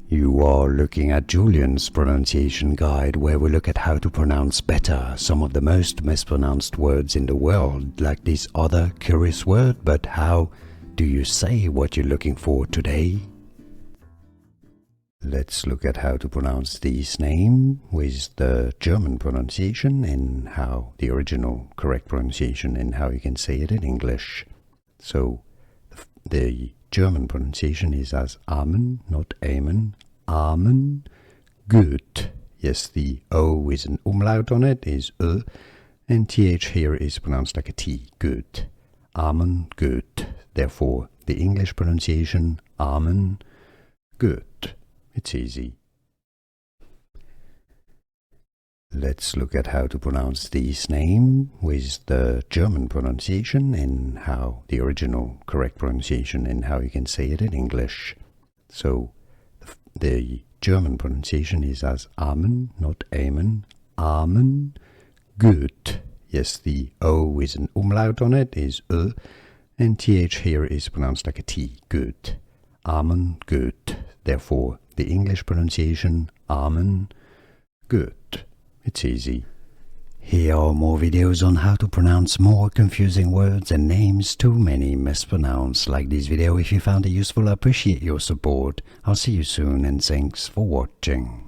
You are looking at Julian's pronunciation guide, where we look at how to pronounce better some of the most mispronounced words in the world, like this other curious word. But how do you say what you're looking for today? Let's look at how to pronounce this name with the German pronunciation and how the original correct pronunciation and how you can say it in English. So the German pronunciation is as Amon, not Amon. Amon Goeth. Yes, the O with an umlaut on it is Ö, and TH here is pronounced like a T. Goeth. Amon Goeth. Therefore, the English pronunciation Amon Goeth. It's easy. Let's look at how to pronounce this name with the German pronunciation and how the original correct pronunciation and how you can say it in English. So the German pronunciation is as Amon, not Amon. Amon Goeth. Yes, the O with an umlaut on it is Ö, and TH here is pronounced like a T. Goeth. Amon Goeth. Therefore, the English pronunciation Amon Goeth. It's easy. Here are more videos on how to pronounce more confusing words and names too many mispronounced. Like this video if you found it useful. I appreciate your support. I'll see you soon and thanks for watching.